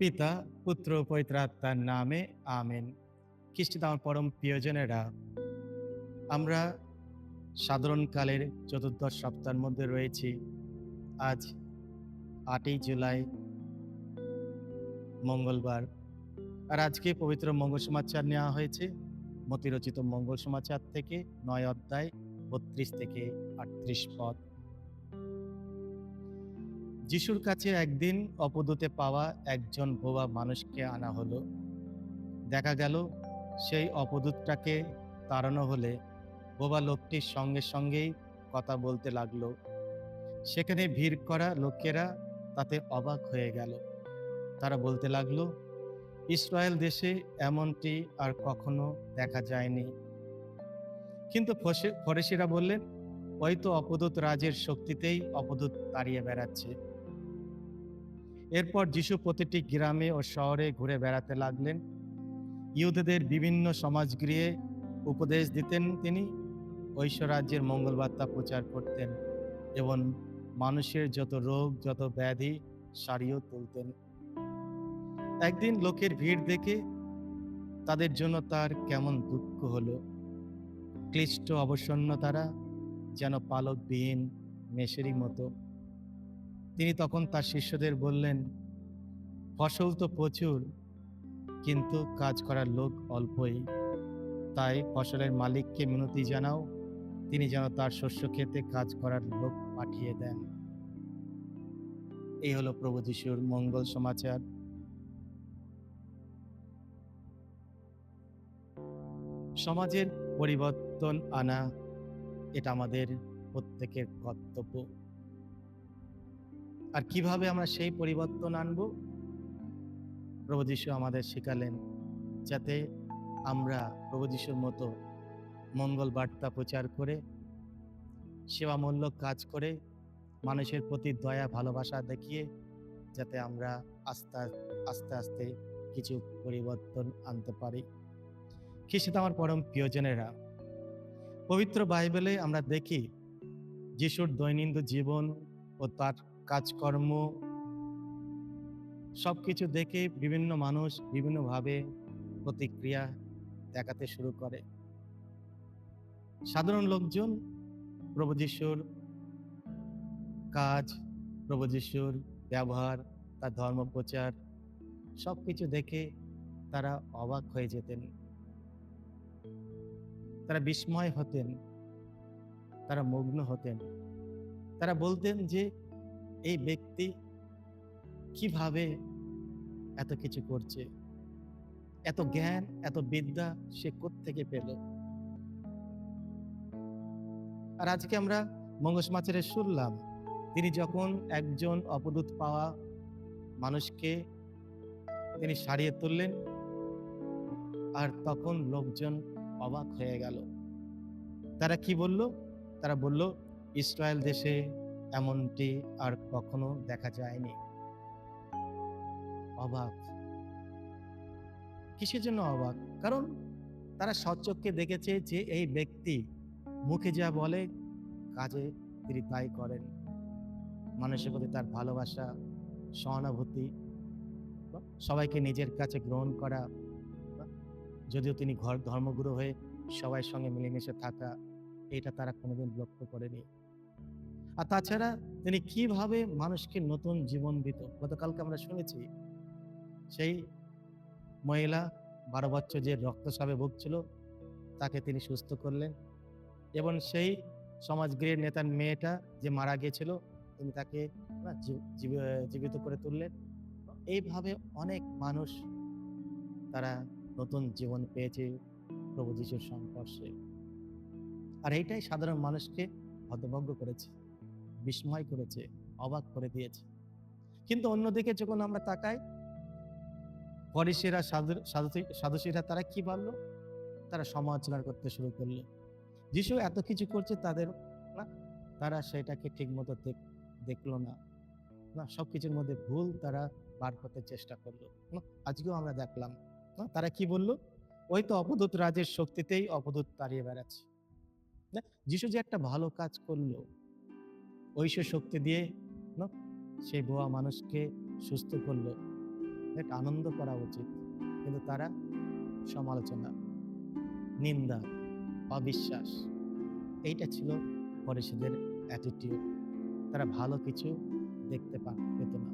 পিতা, পুত্র ও পবিত্র আত্মার নামে আমেন। খ্রিস্টে আমার পরম প্রিয়জনেরা, আমরা সাধারণকালের চতুর্দশ সপ্তাহের মধ্যে রয়েছি। আজ ৮ই জুলাই, মঙ্গলবার। আর আজকে পবিত্র মঙ্গল সমাচার নেওয়া হয়েছে মতিরচিত মঙ্গল সমাচার থেকে ৯ অধ্যায় ৩২ থেকে ৩৮ পদ। যিশুর কাছে একদিন অপদূতে পাওয়া একজন বোবা মানুষকে আনা হলো। দেখা গেল সেই অপদূতটাকে তাড়ানো হলে বোবা লোকটির সঙ্গে সঙ্গেই কথা বলতে লাগলো। সেখানে ভিড় করা লোকেরা তাতে অবাক হয়ে গেল। তারা বলতে লাগলো, ইসরায়েল দেশে এমনটি আর কখনো দেখা যায়নি। কিন্তু ফরিসিরা বললেন, ওই তো অপদূত রাজের শক্তিতেই অপদূত তাড়িয়ে বেড়াচ্ছে। এরপর যিশু প্রতিটি গ্রামে ও শহরে ঘুরে বেড়াতে লাগলেন। ইহুদিদের বিভিন্ন সমাজগৃহে উপদেশ দিতেন তিনি, ঐশ্বরাজ্যের মঙ্গল বার্তা প্রচার করতেন এবং মানুষের যত রোগ যত ব্যাধি সারিয়েও তুলতেন। একদিন লোকের ভিড় দেখে তাদের জন্য তার কেমন দুঃখ হলো। ক্লিষ্ট অবসন্ন তারা, যেন পালকবিহীন মেষেরই মতো। তিনি তখন তার শিষ্যদের বললেন, ফসল তো প্রচুর, কিন্তু কাজ করার লোক অল্পই। তাই ফসলের মালিককে মিনতি জানাও, তিনি যেন তার শস্য ক্ষেতে কাজ করার লোক পাঠিয়ে দেন। এই হলো প্রভু যিশুর মঙ্গল সমাচার। সমাজের পরিবর্তন আনা, এটা আমাদের প্রত্যেকের কর্তব্য। আর কিভাবে আমরা সেই পরিবর্তন আনবো? প্রভু যিশু আমাদের শেখালেন, যাতে আমরা প্রভু যিশুর মতো মঙ্গল বার্তা প্রচার করে, সেবামূলক কাজ করে, মানুষের প্রতি দয়া ভালোবাসা দেখিয়ে যাতে আমরা আস্তে আস্তে আস্তে কিছু পরিবর্তন আনতে পারি। খ্রিস্টে আমার পরম প্রিয়জনেরা, পবিত্র বাইবেলে আমরা দেখি যিশুর দৈনন্দিন জীবন ও তার কাজকর্ম সবকিছু দেখে বিভিন্ন মানুষ বিভিন্নভাবে প্রতিক্রিয়া দেখাতে শুরু করে। সাধারণ লোকজন প্রভু যিশুর কাজ, প্রভু যিশুর ব্যবহার, তার ধর্মপ্রচার সবকিছু দেখে তারা অবাক হয়ে যেতেন। তারা বিস্ময় হতেন, তারা মগ্ন হতেন। তারা বলতেন যে এই ব্যক্তি কিভাবে এত কিছু করছে, এত জ্ঞান, এত বিদ্যা সে কোত্থেকে পেল। আর আজকে আমরা মঙ্গল সমাচারে শুনলাম, তিনি যখন একজন অপদূত পাওয়া মানুষকে তিনি সারিয়ে তুললেন, আর তখন লোকজন অবাক হয়ে গেল। তারা কি বলল? তারা বলল, ইসরায়েল দেশে এমনটি আর কখনো দেখা যায়নি। অবাক। কিসের জন্য অবাক? কারণ তারা স্বচক্ষে দেখেছে যে এই ব্যক্তি মুখে যা বলে কাজে তিনি তাই করেন। মানুষের প্রতি তার ভালোবাসা, সহানুভূতি, সবাইকে নিজের কাছে গ্রহণ করা, যদিও তিনি ধর্মগুরু হয়ে সবার সঙ্গে মিলেমিশে থাকা, এটা তারা কোনোদিন লক্ষ্য করেনি। আর তাছাড়া তিনি কিভাবে মানুষকে নতুন জীবন দিত। গতকালকে আমরা শুনেছি, সেই মহিলা ১২ বছর যে রক্তস্রাবে ভুগছিল তাকে তিনি সুস্থ করলেন, এবং সেই সমাজগৃহের নেতার মেয়েটা যে মারা গিয়েছিল তিনি তাকে জীবিত করে তুললেন। এইভাবে অনেক মানুষ তারা নতুন জীবন পেয়েছে প্রভু যিশুর সংস্পর্শে। আর এইটাই সাধারণ মানুষকে হতভম্ব করেছে, বিস্ময় করেছে, অবাক করে দিয়েছে। কিন্তু অন্যদিকে যখন আমরা তাকাই, ফরিসিরা, সাদুসীরা তারা কি বলল? তারা সমালোচনা করতে শুরু করলো। যিশু এত কিছু করছে তাদের না, তারা সেটাকে ঠিক মতো দেখলো না। সবকিছুর মধ্যে ভুল তারা বার করতে চেষ্টা করলো। আজকেও আমরা দেখলাম, তারা কি বলল? ওই তো অপদূত রাজের শক্তিতেই অপদূত তাড়িয়ে বেড়াচ্ছে। যিশু যে একটা ভালো কাজ করলো, ঐশ্বর শক্তি দিয়ে সেই বোয়া মানুষকে সুস্থ করলো, একটা আনন্দ করা উচিত। কিন্তু তারা সমালোচনা, নিন্দা, অবিশ্বাস এইটা ছিল ফরিসীদের অ্যাটিটিউড। তারা ভালো কিছু দেখতে পেত না।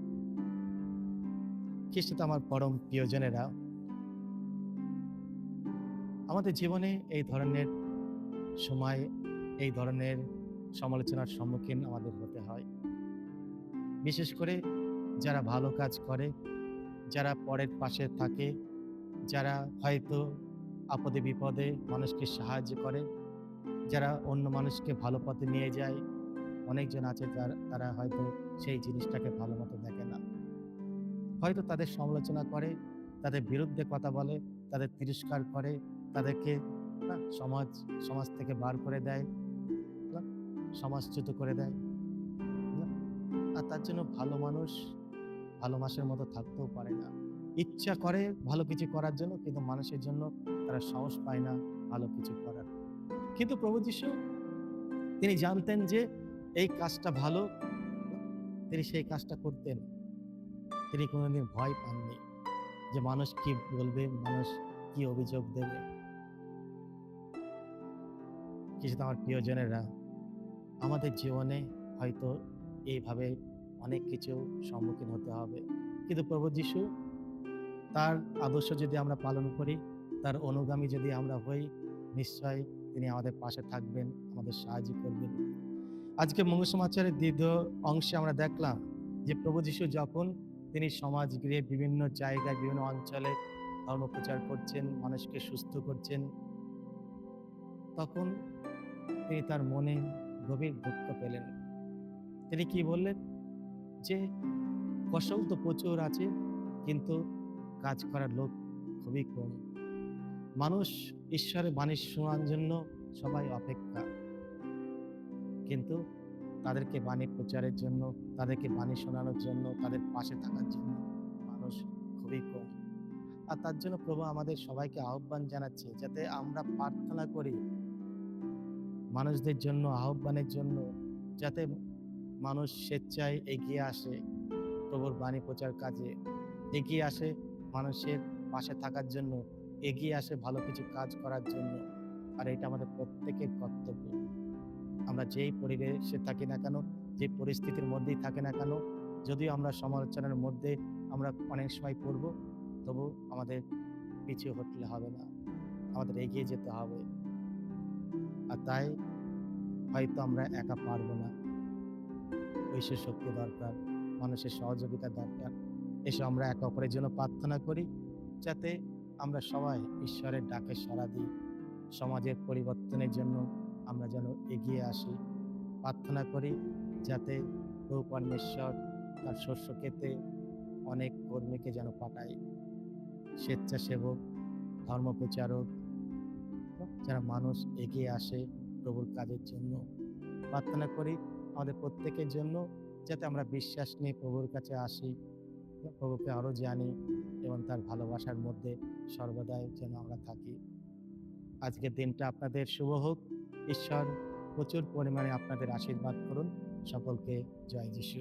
খ্রিস্টতে আমার পরম প্রিয়জনেরা, আমাদের জীবনে এই ধরনের সময়, এই ধরনের সমালোচনার সম্মুখীন আমাদের হতে হয়। বিশেষ করে যারা ভালো কাজ করে, যারা পরের পাশে থাকে, যারা হয়তো আপদে বিপদে মানুষকে সাহায্য করে, যারা অন্য মানুষকে ভালো পথে নিয়ে যায়, অনেকজন আছে তারা হয়তো সেই জিনিসটাকে ভালো মতো দেখে না। হয়তো তাদের সমালোচনা করে, তাদের বিরুদ্ধে কথা বলে, তাদের তিরস্কার করে, তাদেরকে সমাজ সমাজ থেকে বার করে দেয়, না? সমাজচ্যুত করে দেয়। না? আর তার জন্য ভালো মানুষ ভালো মাসের মতো থাকতেও পারে না। ইচ্ছা করে ভালো কিছু করার জন্য, কিন্তু মানুষের জন্য তারা সাহস পায় না ভালো কিছু করার। কিন্তু প্রভু যিশু তিনি জানতেন যে এই কাজটা ভালো, তিনি সেই কাজটা করতেন। তিনি কোনোদিন ভয় পাননি যে মানুষ কি বলবে, মানুষ কি অভিযোগ দেবে। কিছু তো আমার প্রিয়জনেরা, আমাদের জীবনে হয়তো এইভাবে অনেক কিছু সম্মুখীন হতে হবে। কিন্তু প্রভু যিশু, তার আদর্শ যদি আমরা পালন করি, তার অনুগামী যদি আমরা হই, নিশ্চয়ই তিনি আমাদের পাশে থাকবেন, আমাদের সাহায্য করবেন। আজকে মঙ্গল সমাচারের দ্বিতীয় অংশে আমরা দেখলাম যে প্রভু যিশু যখন তিনি সমাজ গৃহে বিভিন্ন জায়গায়, বিভিন্ন অঞ্চলে ধর্ম প্রচার করছেন, মানুষকে সুস্থ করছেন, তখন তিনি তার মনে গভীর দুঃখ পেলেন। তিনি কি বললেন? যে ফসল তো প্রচুর আছে, কিন্তু কাজ করার লোক খুবই কম। মানুষ ঈশ্বরের বাণী শোনার জন্য সবাই অপেক্ষা, কিন্তু তাদেরকে বাণী প্রচারের জন্য, তাদেরকে বাণী শোনানোর জন্য, তাদের পাশে থাকার জন্য মানুষ খুবই কম। আর তার জন্য প্রভু আমাদের সবাইকে আহ্বান জানাচ্ছে, যাতে আমরা প্রার্থনা করি মানুষদের জন্য, আহ্বানের জন্য, যাতে মানুষ স্বেচ্ছায় এগিয়ে আসে প্রভুর বাণী প্রচার কাজে, এগিয়ে আসে মানুষের পাশে থাকার জন্য, এগিয়ে আসে ভালো কিছু কাজ করার জন্য। আর এটা আমাদের প্রত্যেকের কর্তব্য। আমরা যেই পরিবেশে থাকি না কেন, যে পরিস্থিতির মধ্যেই থাকি না কেন, যদিও আমরা সমালোচনার মধ্যে আমরা অনেক সময় পড়ব, তবু আমাদের পিছু হটলে হবে না, আমাদের এগিয়ে যেতে হবে। আর তাই হয়তো আমরা একা পারবো না, ঐশ্বর শক্তি দরকার, মানুষের সহযোগিতা দরকার। এসে আমরা একে অপরের জন্য প্রার্থনা করি, যাতে আমরা সবাই ঈশ্বরের ডাকে সাড়া দিই, সমাজের পরিবর্তনের জন্য আমরা যেন এগিয়ে আসি। প্রার্থনা করি যাতে প্রভু পরমেশ্বর তার শস্য ক্ষেতে অনেক কর্মীকে যেন পাঠায়, স্বেচ্ছাসেবক, ধর্মপ্রচারক, যারা মানুষ এগিয়ে আসে প্রভুর কাজের জন্য। প্রার্থনা করি আমাদের প্রত্যেকের জন্য, যাতে আমরা বিশ্বাস নিয়ে প্রভুর কাছে আসি, প্রভুকে আরো জানি এবং তার ভালোবাসার মধ্যে সর্বদাই যেন আমরা থাকি। আজকের দিনটা আপনাদের শুভ হোক। ঈশ্বর প্রচুর পরিমাণে আপনাদের আশীর্বাদ করুন। সকলকে জয় যিশু।